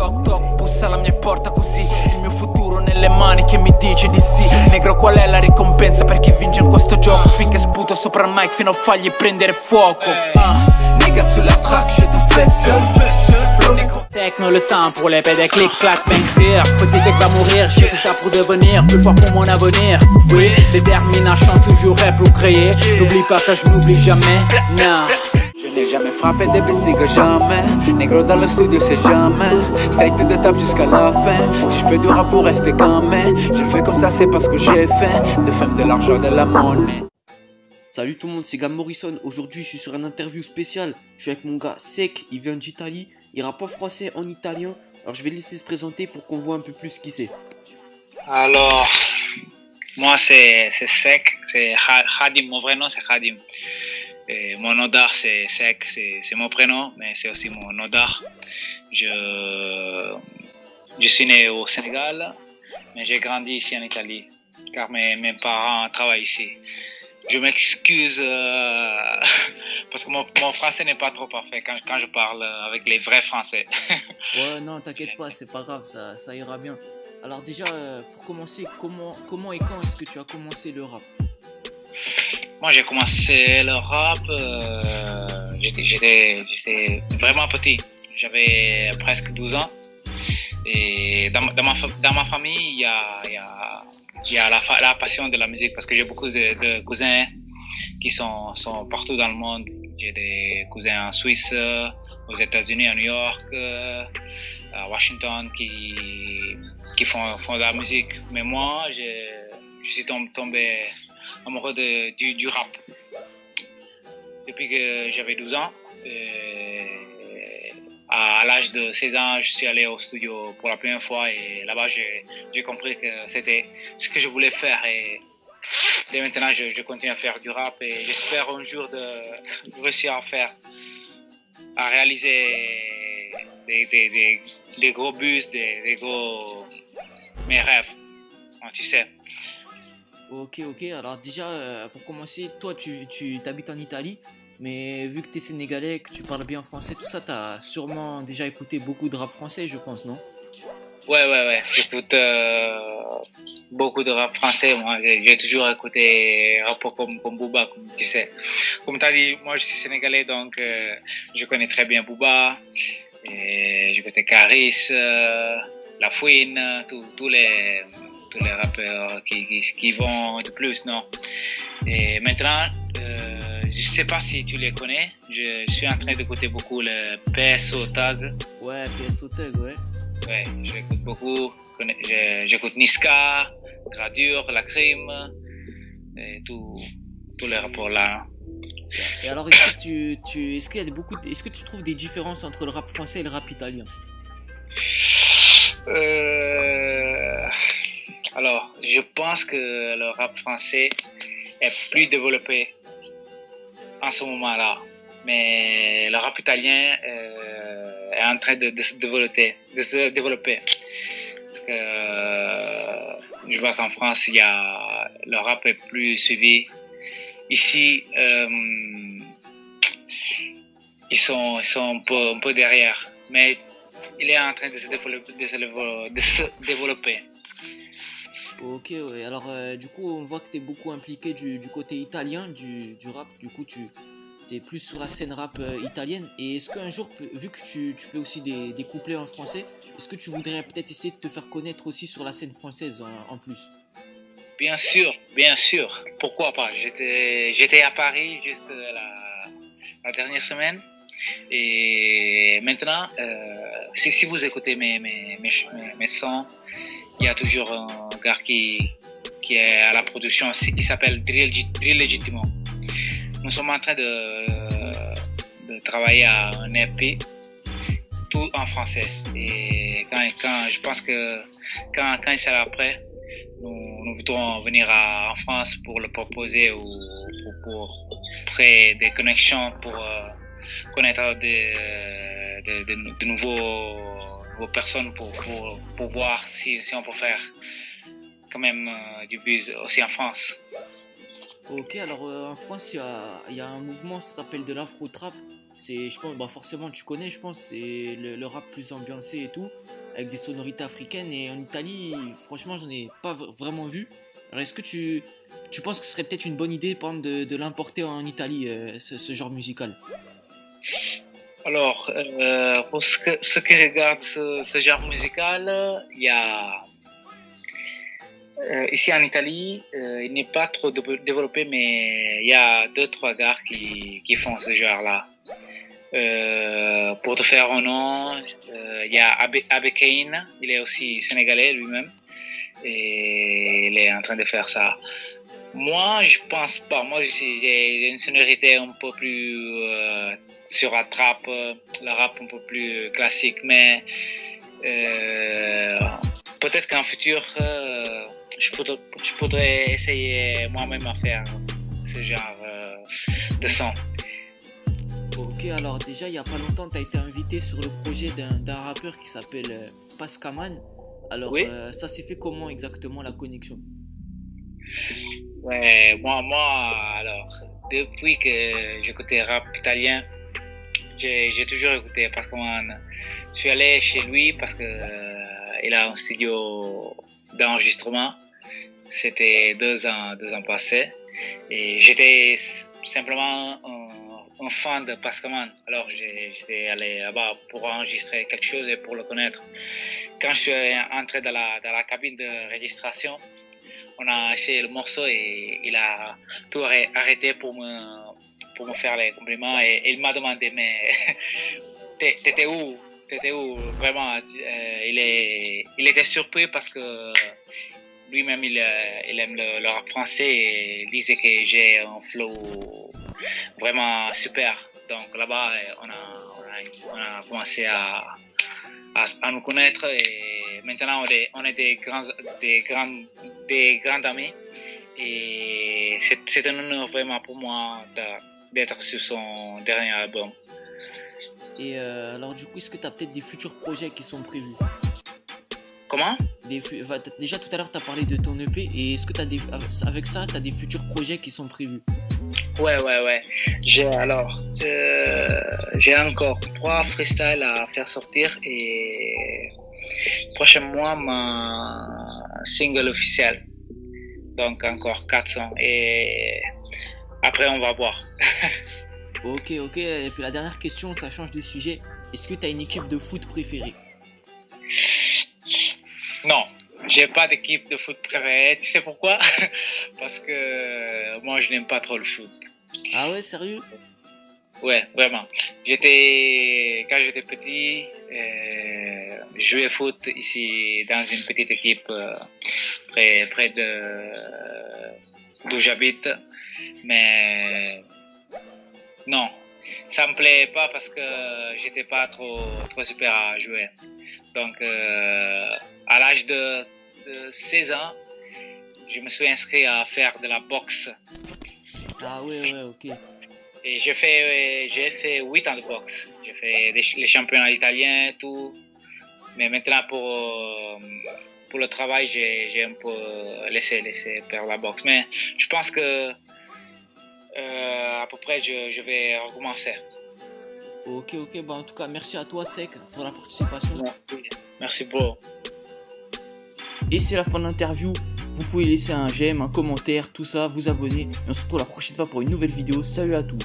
toc toc, bussa alla mia porta così il mio futuro nelle mani che mi dice di sì. Negro, qual è la ricompensa per chi vince in questo gioco? Finché sputo sopra il mic fino a fargli prendere fuoco. Nigga sulla track, je tout fais seul. Techno le sang pour les PD, clic clac bang tir. Petit sec va mourir, j'ai fait ça pour devenir plus fort pour mon avenir. Oui, détermination toujours est pour créer. N'oublie pas que je n'oublie jamais, non. Je n'ai jamais frappé des bis, nigga, jamais. Négro dans le studio, c'est jamais. Straight to the top jusqu'à la fin. Si je fais du rap pour rester gamé, je fais comme ça, c'est parce que j'ai faim. De femme, de l'argent, de la monnaie. Salut tout le monde, c'est Gam Morrison. Aujourd'hui, je suis sur une interview spéciale. Je suis avec mon gars Sek, il vient d'Italie. Il rappe en français, en italien. Alors, je vais le laisser se présenter pour qu'on voit un peu plus qui c'est. Alors, moi, c'est Sek. C'est Khadim. Mon vrai nom, c'est Khadim. Et mon nom d'art, c'est Sek. C'est mon prénom, mais c'est aussi mon nom d'art. Je suis né au Sénégal, mais j'ai grandi ici en Italie, car mes parents travaillent ici. Je m'excuse parce que mon français n'est pas trop parfait quand je parle avec les vrais français. Ouais, non, t'inquiète pas, c'est pas grave, ça ira bien. Alors déjà, pour commencer, comment et quand est-ce que tu as commencé le rap? Moi, j'ai commencé le rap, j'étais vraiment petit. J'avais presque 12 ans. Et dans ma famille, il y a la passion de la musique parce que j'ai beaucoup de cousins qui sont partout dans le monde. J'ai des cousins en Suisse, aux États-Unis, à New York, à Washington qui font de la musique. Mais moi, je suis tombé amoureux du rap. Depuis que j'avais 12 ans, à l'âge de 16 ans, je suis allé au studio pour la première fois et là-bas, j'ai compris que c'était ce que je voulais faire. Et dès maintenant, je continue à faire du rap et j'espère un jour de réussir à réaliser des gros bus, mes rêves, tu sais. Ok, alors déjà, pour commencer, toi, tu t'habites en Italie. Mais vu que tu es sénégalais, que tu parles bien français, tout ça, tu as sûrement déjà écouté beaucoup de rap français, je pense, non? Ouais. J'écoute beaucoup de rap français. Moi, j'ai toujours écouté rap comme Booba, comme tu sais. Comme tu as dit, moi, je suis sénégalais, donc je connais très bien Booba. Et je connais Caris, La Fouine, tous les rappeurs qui vont de plus, non? Et maintenant, je ne sais pas si tu les connais. Je suis en train d'écouter beaucoup le PSO Tag. Ouais, PSO Tag, ouais. Ouais, je l'écoute beaucoup. J'écoute Niska, Gradure, La Crime, et tous les rapports là. Et alors, est-ce que tu trouves des différences entre le rap français et le rap italien? Alors, je pense que le rap français est plus développé en ce moment-là, mais le rap italien est en train de se développer. Parce que je vois qu'en France, le rap est plus suivi. Ici, ils sont un peu derrière, mais il est en train de se développer. Ok, ouais. Alors du coup on voit que tu es beaucoup impliqué du côté italien du rap, du coup tu es plus sur la scène rap italienne. Et est-ce qu'un jour, vu que tu fais aussi des couplets en français, est-ce que tu voudrais peut-être essayer de te faire connaître aussi sur la scène française en plus? Bien sûr, pourquoi pas. J'étais à Paris juste la dernière semaine. Et maintenant, si vous écoutez mes sons, il y a toujours un gars qui est à la production, il s'appelle Drill Legitimo. Nous sommes en train de travailler à un EP, tout en français. Et quand je pense que quand il sera prêt, nous voudrons venir en France pour le proposer ou pour créer des connexions pour connaître de nouveaux personnes pour voir si on peut faire quand même du buzz aussi en France. Ok, alors en France, il y a un mouvement, ça s'appelle de l'afro-trap. Je pense, forcément tu connais, je pense, c'est le rap plus ambiancé et tout. avec des sonorités africaines. Et en Italie, franchement, j'en ai pas vraiment vu. Alors, est-ce que tu penses que ce serait peut-être une bonne idée, par exemple, de l'importer en Italie, ce genre musical? Alors, pour ce qui regarde ce genre musical, il y a ici en Italie, il n'est pas trop développé, mais il y a 2-3 gars qui font ce genre-là. Pour te faire un nom, il y a Abe Kane, il est aussi sénégalais lui-même, et il est en train de faire ça. Moi, je pense pas. Moi, j'ai une sonorité un peu plus sur la trap, le rap un peu plus classique, mais peut-être qu'en futur, je pourrais essayer moi-même à faire ce genre de son. Ok, alors déjà, il n'y a pas longtemps, tu as été invité sur le projet d'un rappeur qui s'appelle Pascaman. Alors, Oui. Ça s'est fait comment exactement la connexion? Ouais, moi, alors, depuis que j'écoutais rap italien, j'ai toujours écouté Pascaman. Je suis allé chez lui parce que il a un studio d'enregistrement. C'était 2 ans passés. Et j'étais simplement un fan de Pascaman. Alors j'étais allé là-bas pour enregistrer quelque chose et pour le connaître. Quand je suis entré dans la cabine de registration, on a essayé le morceau et il a tout arrêté pour me faire les compliments et il m'a demandé mais t'étais où? Vraiment, il était surpris parce que lui-même il aime le rap français et il disait que j'ai un flow vraiment super. Donc là-bas on a commencé à nous connaître et maintenant on est des grands amis et c'est un honneur vraiment pour moi d'être sur son dernier album. Et alors du coup, est-ce que tu as peut-être des futurs projets qui sont prévus? Comment? Déjà tout à l'heure tu as parlé de ton EP et est-ce que avec ça tu as des futurs projets qui sont prévus? Ouais. J'ai encore 3 freestyles à faire sortir et prochain mois ma single officiel. Donc encore 400 et après on va voir. Ok, et puis la dernière question, ça change de sujet. Est-ce que tu as une équipe de foot préférée? Non, j'ai pas d'équipe de foot préférée. Tu sais pourquoi? Parce que moi je n'aime pas trop le foot. Ah ouais, sérieux? Ouais, vraiment. Quand j'étais petit, je jouais au foot ici dans une petite équipe près d'où j'habite. Mais non, ça me plaît pas parce que j'étais pas trop super à jouer. Donc, à l'âge de 16 ans, je me suis inscrit à faire de la boxe. Ah ouais, ok. Et j'ai fait 8 ans de boxe. J'ai fait les championnats italiens, tout. Mais maintenant, pour le travail, j'ai un peu laissé faire la boxe. Mais je pense que à peu près, je vais recommencer. Ok, bah en tout cas, merci à toi, Sec, pour la participation. Merci beaucoup. Et c'est la fin de l'interview. Vous pouvez laisser un j'aime, un commentaire, tout ça, vous abonner. Et on se retrouve la prochaine fois pour une nouvelle vidéo. Salut à tous.